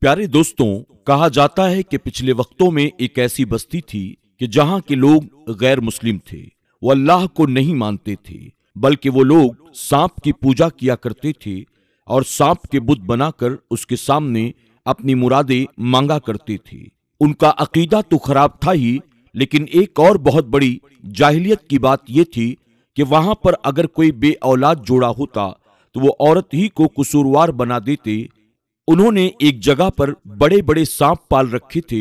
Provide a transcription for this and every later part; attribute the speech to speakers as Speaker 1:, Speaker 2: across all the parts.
Speaker 1: प्यारे दोस्तों, कहा जाता है कि पिछले वक्तों में एक ऐसी बस्ती थी कि जहां के लोग गैर मुस्लिम थे। वो अल्लाह को नहीं मानते थे, बल्कि वो लोग सांप की पूजा किया करते थे और सांप के बुत बनाकर उसके सामने अपनी मुरादें मांगा करते थे। उनका अकीदा तो खराब था ही, लेकिन एक और बहुत बड़ी जाहिलियत की बात यह थी कि वहां पर अगर कोई बे औलाद जोड़ा होता तो वो औरत ही को कसूरवार बना देते। उन्होंने एक जगह पर बड़े बड़े सांप पाल रखे थे।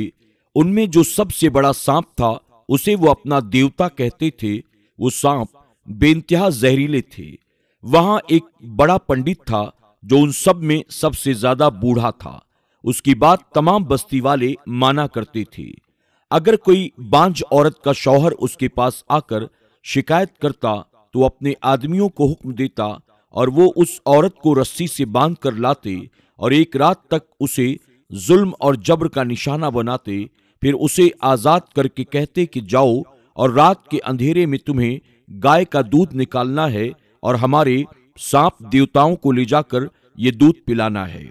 Speaker 1: उनमें जो सबसे बड़ा सांप था उसे वो अपना देवता कहते थे। वो सांप बेइंतहा जहरीले थे। वहां एक बड़ा पंडित था जो उन सब में सबसे ज्यादा बूढ़ा था। उसकी बात तमाम बस्ती वाले माना करते थे। अगर कोई बांझ औरत का शौहर उसके पास आकर शिकायत करता तो अपने आदमियों को हुक्म देता और वो उस औरत को रस्सी से बांध कर लाते और एक रात तक उसे जुल्म और जबर का निशाना बनाते। फिर उसे आजाद करके कहते कि जाओ और रात के अंधेरे में तुम्हें गाय का दूध निकालना है और हमारे सांप देवताओं को ले जाकर ये दूध पिलाना है।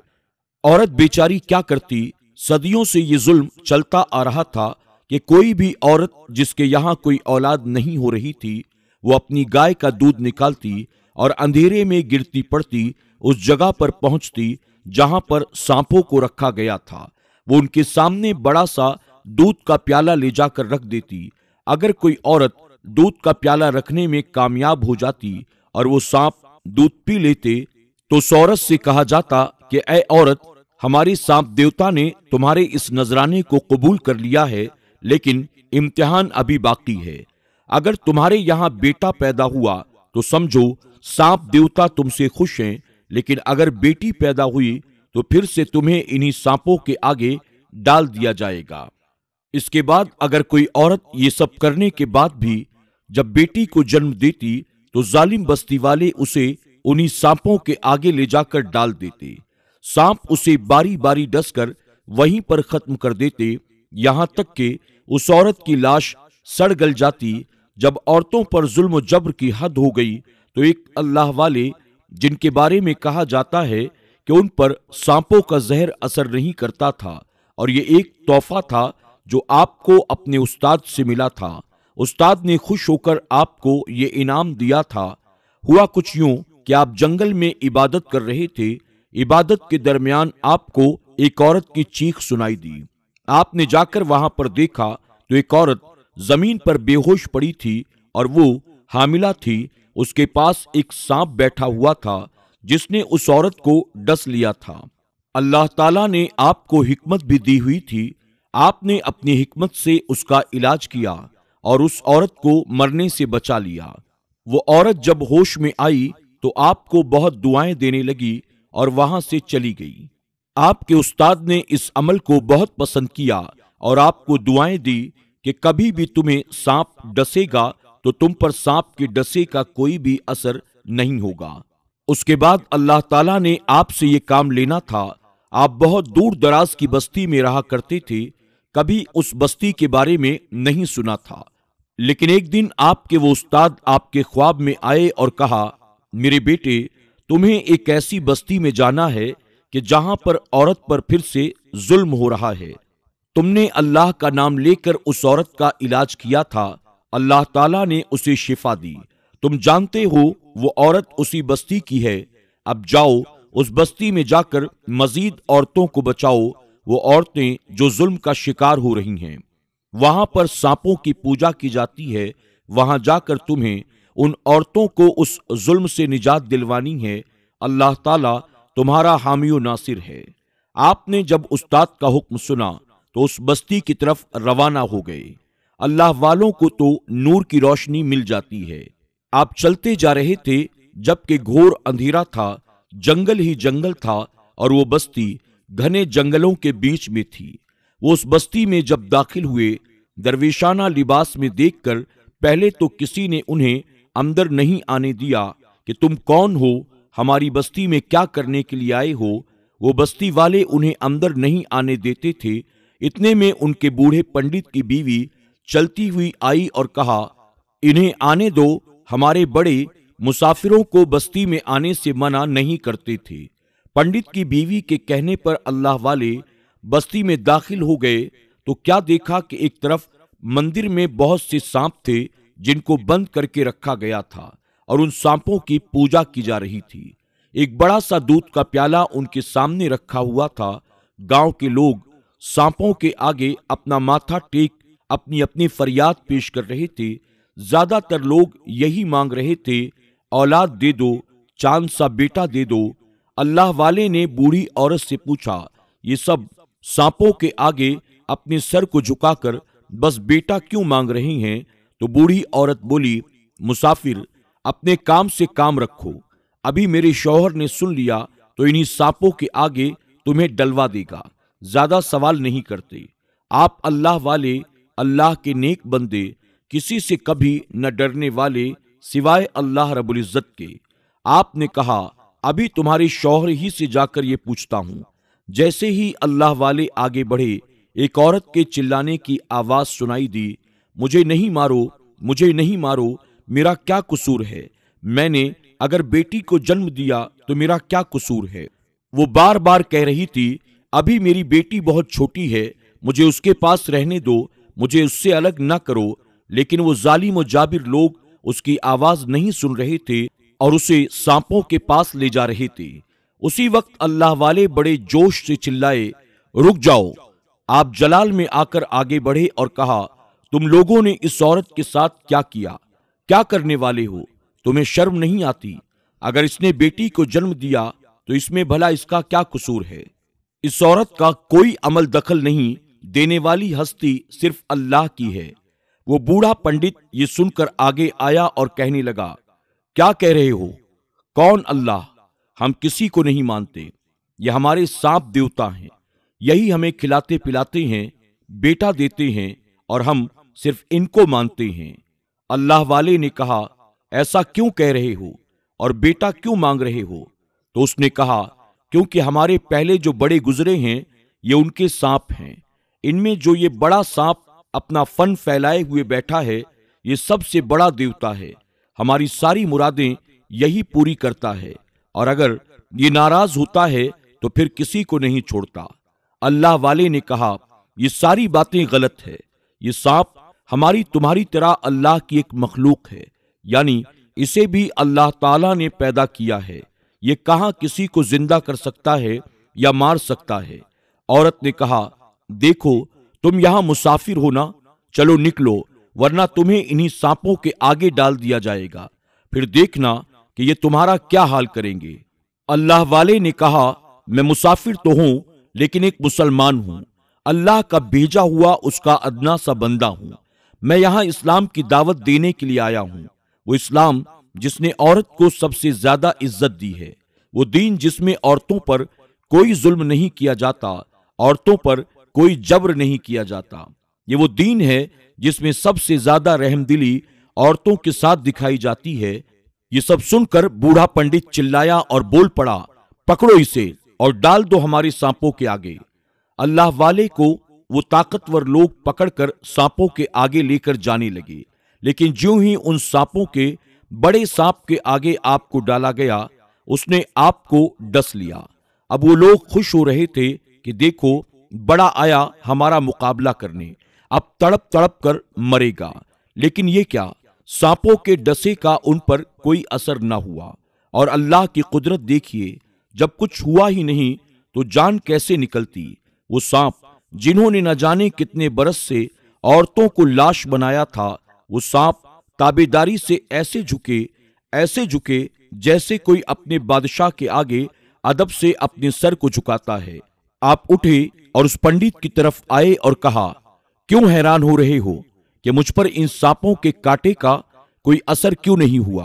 Speaker 1: औरत बेचारी क्या करती। सदियों से ये जुल्म चलता आ रहा था कि कोई भी औरत जिसके यहाँ कोई औलाद नहीं हो रही थी वो अपनी गाय का दूध निकालती और अंधेरे में गिरती पड़ती उस जगह पर पहुंचती जहां पर सांपों को रखा गया था। वो उनके सामने बड़ा सा दूध का प्याला ले जाकर रख देती। अगर कोई औरत दूध का प्याला रखने में कामयाब हो जाती और वो सांप दूध पी लेते तो उस औरत से कहा जाता कि ऐ औरत, हमारे सांप देवता ने तुम्हारे इस नजराने को कबूल कर लिया है, लेकिन इम्तिहान अभी बाकी है। अगर तुम्हारे यहां बेटा पैदा हुआ तो समझो सांप देवता तुमसे खुश हैं, लेकिन अगर बेटी पैदा हुई तो फिर से तुम्हें इन्हीं सांपों के आगे डाल दिया जाएगा। इसके बाद अगर कोई औरत ये सब करने के बाद भी जब बेटी को जन्म देती तो जालिम बस्ती वाले उसे उन्हीं सांपों के आगे ले जाकर डाल देते। सांप उसे बारी बारी डसकर वहीं पर खत्म कर देते, यहां तक कि उस औरत की लाश सड़ गल जाती। जब औरतों पर जुल्म जबर की हद हो गई तो एक अल्लाह वाले, जिनके बारे में कहा जाता है कि उन पर सांपों का जहर असर नहीं करता था और ये एक तोहफा था जो आपको अपने उस्ताद से मिला था, उस्ताद ने खुश होकर आपको ये इनाम दिया था। हुआ कुछ यूं कि आप जंगल में इबादत कर रहे थे। इबादत के दरमियान आपको एक औरत की चीख सुनाई दी। आपने जाकर वहां पर देखा तो एक औरत जमीन पर बेहोश पड़ी थी और वो हामिला थी। उसके पास एक सांप बैठा हुआ था जिसने उस औरत को डस लिया था। अल्लाह ताला ने आपको हिकमत भी दी हुई थी। आपने अपनी हिकमत से उसका इलाज किया और उस औरत को मरने से बचा लिया। वो औरत जब होश में आई तो आपको बहुत दुआएं देने लगी और वहां से चली गई। आपके उस्ताद ने इस अमल को बहुत पसंद किया और आपको दुआएं दी कि कभी भी तुम्हें सांप डसेगा तो तुम पर सांप के डसे का कोई भी असर नहीं होगा। उसके बाद अल्लाह ताला ने आपसे ये काम लेना था। आप बहुत दूर दराज की बस्ती में रहा करते थे, कभी उस बस्ती के बारे में नहीं सुना था। लेकिन एक दिन आपके वो उस्ताद आपके ख्वाब में आए और कहा, मेरे बेटे, तुम्हें एक ऐसी बस्ती में जाना है कि जहां पर औरत पर फिर से जुल्म हो रहा है। तुमने अल्लाह का नाम लेकर उस औरत का इलाज किया था, अल्लाह ताला ने उसे शिफा दी। तुम जानते हो वो औरत उसी बस्ती की है। अब जाओ उस बस्ती में जाकर मजीद औरतों को बचाओ, वो औरतें जो जुल्म का शिकार हो रही हैं। वहां पर सांपों की पूजा की जाती है। वहां जाकर तुम्हें उन औरतों को उस जुल्म से निजात दिलवानी है। अल्लाह ताला तुम्हारा हामी व नासिर है। आपने जब उस्ताद का हुक्म सुना तो उस बस्ती की तरफ रवाना हो गए। अल्लाह वालों को तो नूर की रोशनी मिल जाती है। आप चलते जा रहे थे जबकि घोर अंधेरा था, जंगल ही जंगल था और वो बस्ती घने जंगलों के बीच में थी। वो उस बस्ती में जब दाखिल हुए, दरवेशाना लिबास में देखकर पहले तो किसी ने उन्हें अंदर नहीं आने दिया कि तुम कौन हो, हमारी बस्ती में क्या करने के लिए आए हो। वो बस्ती वाले उन्हें अंदर नहीं आने देते थे। इतने में उनके बूढ़े पंडित की बीवी चलती हुई आई और कहा, इन्हें आने दो, हमारे बड़े मुसाफिरों को बस्ती में आने से मना नहीं करते थे। पंडित की बीवी के कहने पर अल्लाह वाले बस्ती में दाखिल हो गए तो क्या देखा कि एक तरफ मंदिर में बहुत से सांप थे जिनको बंद करके रखा गया था और उन सांपों की पूजा की जा रही थी। एक बड़ा सा दूध का प्याला उनके सामने रखा हुआ था। गांव के लोग सांपों के आगे अपना माथा टेक अपनी अपनी फरियाद पेश कर रहे थे। ज्यादातर लोग यही मांग रहे थे, औलाद दे दो, चांद सा बेटा दे दो। अल्लाह वाले ने बूढ़ी औरत से पूछा, ये सब सांपों के आगे अपने सर को झुकाकर बस बेटा क्यों मांग रही हैं? तो बूढ़ी औरत बोली, मुसाफिर, अपने काम से काम रखो। अभी मेरे शौहर ने सुन लिया तो इन्हीं सांपों के आगे तुम्हें डलवा देगा। ज्यादा सवाल नहीं करते। आप अल्लाह वाले, अल्लाह के नेक बंदे, किसी से कभी न डरने वाले सिवाय अल्लाह रब्बुल इज्जत के। आपने कहा, अभी तुम्हारे शौहर ही से जाकर ये पूछता हूं। जैसे ही अल्लाह वाले आगे बढ़े, एक औरत के चिल्लाने की आवाज सुनाई दी, मुझे नहीं मारो, मुझे नहीं मारो, मेरा क्या कसूर है? मैंने अगर बेटी को जन्म दिया तो मेरा क्या कसूर है? वो बार बार कह रही थी, अभी मेरी बेटी बहुत छोटी है, मुझे उसके पास रहने दो, मुझे उससे अलग न करो। लेकिन वो जालिम और जाबिर लोग उसकी आवाज नहीं सुन रहे थे और उसे सांपों के पास ले जा रहे थे। उसी वक्त अल्लाह वाले बड़े जोश से चिल्लाए, रुक जाओ। आप जलाल में आकर आगे बढ़े और कहा, तुम लोगों ने इस औरत के साथ क्या किया? क्या करने वाले हो? तुम्हें शर्म नहीं आती? अगर इसने बेटी को जन्म दिया तो इसमें भला इसका क्या कसूर है? इस औरत का कोई अमल दखल नहीं, देने वाली हस्ती सिर्फ अल्लाह की है। वो बूढ़ा पंडित ये सुनकर आगे आया और कहने लगा, क्या कह रहे हो? कौन अल्लाह? हम किसी को नहीं मानते। ये हमारे सांप देवता हैं, यही हमें खिलाते पिलाते हैं, बेटा देते हैं और हम सिर्फ इनको मानते हैं। अल्लाह वाले ने कहा, ऐसा क्यों कह रहे हो और बेटा क्यों मांग रहे हो? तो उसने कहा, क्योंकि हमारे पहले जो बड़े गुजरे हैं ये उनके सांप हैं। इनमें जो ये बड़ा सांप अपना फन फैलाए हुए बैठा है, ये सबसे बड़ा देवता है। हमारी सारी मुरादें यही पूरी करता है और अगर ये नाराज होता है तो फिर किसी को नहीं छोड़ता। अल्लाह वाले ने कहा, ये सारी बातें गलत है। ये सांप हमारी तुम्हारी तरह अल्लाह की एक मखलूक है, यानी इसे भी अल्लाह ताला ने पैदा किया है। ये कहाँ किसी को जिंदा कर सकता है या मार सकता है? औरत ने कहा, देखो तुम यहां मुसाफिर हो ना, चलो निकलो, वरना तुम्हें इन्हीं सांपों के आगे डाल दिया जाएगा। फिर देखना कि ये तुम्हारा क्या हाल करेंगे। अल्लाह वाले ने कहा, मैं मुसाफिर तो हूं लेकिन एक मुसलमान हूं, अल्लाह का भेजा हुआ उसका अदना सा बंदा हूं। मैं यहां इस्लाम की दावत देने के लिए आया हूं। वो इस्लाम जिसने औरत को सबसे ज्यादा इज्जत दी है, वो दीन जिसमें औरतों पर कोई जुल्म नहीं किया जाता, औरतों पर कोई जबर नहीं किया जाता। ये वो दीन है जिसमें सबसे ज्यादा रहमदिली औरतों के साथ दिखाई जाती है। ये सब सुनकर बूढ़ा पंडित चिल्लाया और बोल पड़ा, पकड़ो इसे और डाल दो हमारे सांपों के आगे। अल्लाह वाले को वो ताकतवर लोग पकड़कर सांपों के आगे लेकर जाने लगे, लेकिन ज्यों ही उन सांपों के बड़े सांप के आगे आपको डाला गया, उसने आपको डस लिया। अब वो लोग खुश हो रहे थे कि देखो बड़ा आया हमारा मुकाबला करने, अब तड़प तड़प कर मरेगा। लेकिन ये क्या, सांपों के डसे का उन पर कोई असर न हुआ। और अल्लाह की कुदरत देखिए, जब कुछ हुआ ही नहीं तो जान कैसे निकलती। वो सांप जिन्होंने न जाने कितने बरस से औरतों को लाश बनाया था, वो सांप ताबेदारी से ऐसे झुके जैसे कोई अपने बादशाह के आगे अदब से अपने सर को झुकाता है। आप उठे और उस पंडित की तरफ आए और कहा, क्यों हैरान हो रहे हो कि मुझ पर इन सांपों के कांटे का कोई असर क्यों नहीं हुआ?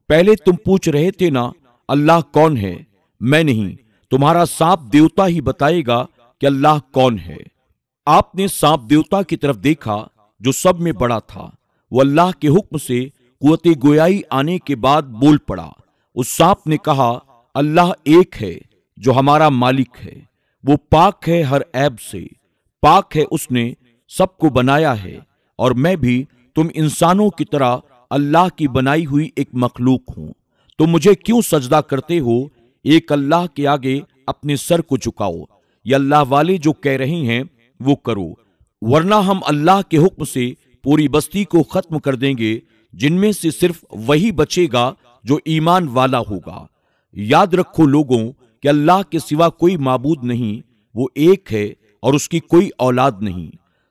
Speaker 1: पहले तुम पूछ रहे थे ना, अल्लाह कौन है? मैं नहीं, तुम्हारा सांप देवता ही बताएगा कि अल्लाह कौन है। आपने सांप देवता की तरफ देखा जो सब में बड़ा था। वो अल्लाह के हुक्म से कुव्वते गोयाई आने के बाद बोल पड़ा। उस सांप ने कहा, अल्लाह एक है जो हमारा मालिक है, वो पाक है हर ऐब से, पाक है उसने सबको बनाया है और मैं भी तुम इंसानों की तरह अल्लाह की बनाई हुई एक मखलूक हूं। तुम मुझे क्यों सजदा करते हो? एक अल्लाह के आगे अपने सर को झुकाओ। ये अल्लाह वाले जो कह रहे हैं वो करो, वरना हम अल्लाह के हुक्म से पूरी बस्ती को खत्म कर देंगे, जिनमें से सिर्फ वही बचेगा जो ईमान वाला होगा। याद रखो लोगों कि अल्लाह के सिवा कोई माबूद नहीं, वो एक है और उसकी कोई औलाद नहीं।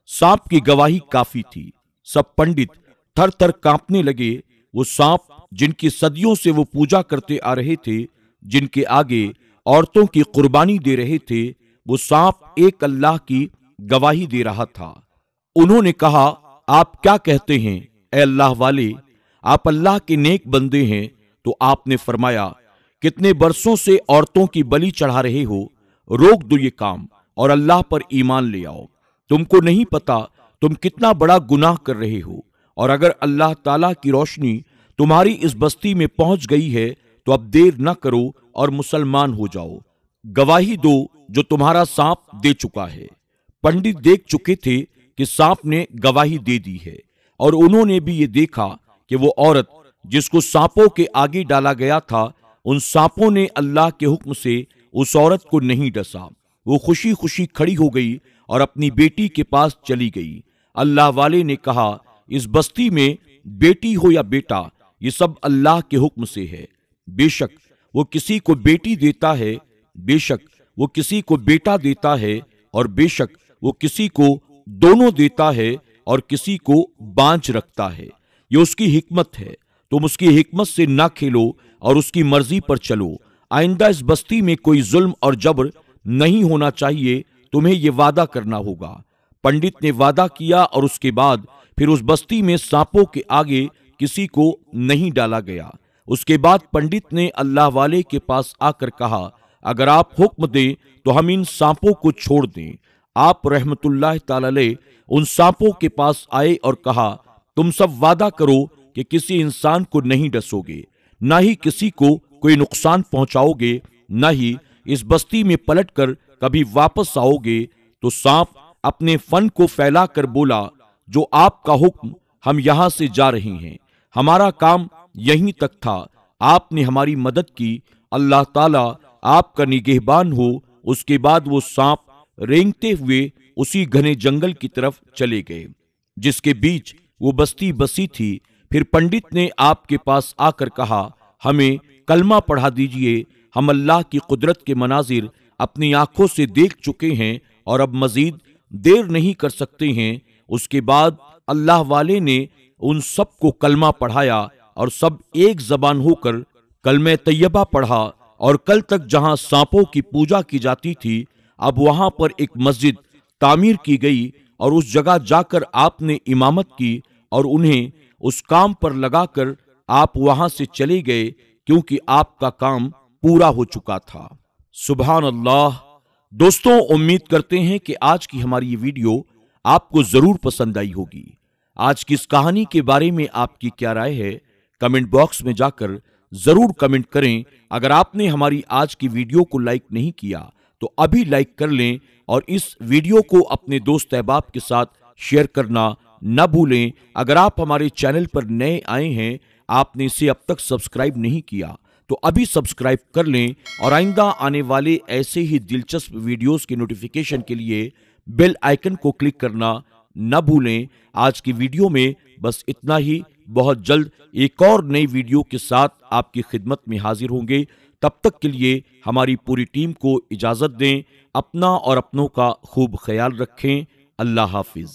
Speaker 1: सांप की गवाही काफी थी। सब पंडित थर थर कांपने लगे। वो सांप जिनकी सदियों से वो पूजा करते आ रहे थे, जिनके आगे औरतों की कुर्बानी दे रहे थे, वो सांप एक अल्लाह की गवाही दे रहा था। उन्होंने कहा, आप क्या कहते हैं ए अल्लाह वाले, आप अल्लाह के नेक बंदे हैं। तो आपने फरमाया, कितने बरसों से औरतों की बलि चढ़ा रहे हो, रोक दो ये काम और अल्लाह पर ईमान ले आओ। तुमको नहीं पता तुम कितना बड़ा गुनाह कर रहे हो, और अगर अल्लाह ताला की रोशनी तुम्हारी इस बस्ती में पहुंच गई है तो अब देर न करो और मुसलमान हो जाओ। गवाही दो जो तुम्हारा सांप दे चुका है। पंडित देख चुके थे कि सांप ने गवाही दे दी है, और उन्होंने भी ये देखा कि वो औरत जिसको सांपों के आगे डाला गया था, उन सांपों ने अल्लाह के हुक्म से उस औरत को नहीं डसा। वो खुशी खुशी खड़ी हो गई और अपनी बेटी के पास चली गई। अल्लाह वाले ने कहा, इस बस्ती में बेटी हो या बेटा, ये सब अल्लाह के हुक्म से है। बेशक वो किसी को बेटी देता है, बेशक वो किसी को बेटा देता है, और बेशक वो किसी को दोनों देता है और किसी को बांझ रखता है। ये उसकी हिकमत है। तुम उसकी हिकमत से ना खेलो और उसकी मर्जी पर चलो। आइंदा इस बस्ती में कोई जुल्म और जबर नहीं होना चाहिए, तुम्हें ये वादा करना होगा। पंडित ने वादा किया और उसके बाद फिर उस बस्ती में सांपों के आगे किसी को नहीं डाला गया। उसके बाद पंडित ने अल्लाह वाले के पास आकर कहा, अगर आप हुक्म दें तो हम इन सांपों को छोड़ दें। आप रहमतुल्लाह ताला अलैह उन सांपों के पास आए और कहा, तुम सब वादा करो कि किसी इंसान को नहीं डसोगे, ना ही किसी को कोई नुकसान पहुंचाओगे, ना ही इस बस्ती में पलटकर कभी वापस आओगे। तो सांप अपने फन को फैलाकर बोला, जो आपका हुक्म, हम यहां से जा रहे हैं। हमारा काम यहीं तक था। आपने हमारी मदद की। अल्लाह ताला आपका निगहबान हो। उसके बाद वो सांप रेंगते हुए उसी घने जंगल की तरफ चले गए जिसके बीच वो बस्ती बसी थी। फिर पंडित ने आपके पास आकर कहा, हमें कलमा पढ़ा दीजिए। हम अल्लाह की कुदरत के मनाजिर अपनी आंखों से देख चुके हैं और अब मजीद देर नहीं कर सकते हैं। उसके बाद अल्लाह वाले ने उन सब को कलमा पढ़ाया और सब एक जबान होकर कलमे तैयबा पढ़ा। और कल तक जहां सांपों की पूजा की जाती थी, अब वहां पर एक मस्जिद तामीर की गई और उस जगह जाकर आपने इमामत की और उन्हें उस काम पर लगाकर आप वहां से चले गए, क्योंकि आपका काम पूरा हो चुका था। सुभान अल्लाह। दोस्तों, उम्मीद करते हैं कि आज की हमारी ये वीडियो आपको जरूर पसंद आई होगी। आज की इस कहानी के बारे में आपकी क्या राय है, कमेंट बॉक्स में जाकर जरूर कमेंट करें। अगर आपने हमारी आज की वीडियो को लाइक नहीं किया तो अभी लाइक कर लें और इस वीडियो को अपने दोस्त अहबाब के साथ शेयर करना न भूलें। अगर आप हमारे चैनल पर नए आए हैं, आपने इसे अब तक सब्सक्राइब नहीं किया तो अभी सब्सक्राइब कर लें और आइंदा आने वाले ऐसे ही दिलचस्प वीडियोस के नोटिफिकेशन के लिए बेल आइकन को क्लिक करना न भूलें। आज की वीडियो में बस इतना ही। बहुत जल्द एक और नई वीडियो के साथ आपकी खिदमत में हाजिर होंगे। तब तक के लिए हमारी पूरी टीम को इजाजत दें। अपना और अपनों का खूब ख्याल रखें। अल्लाह हाफिज।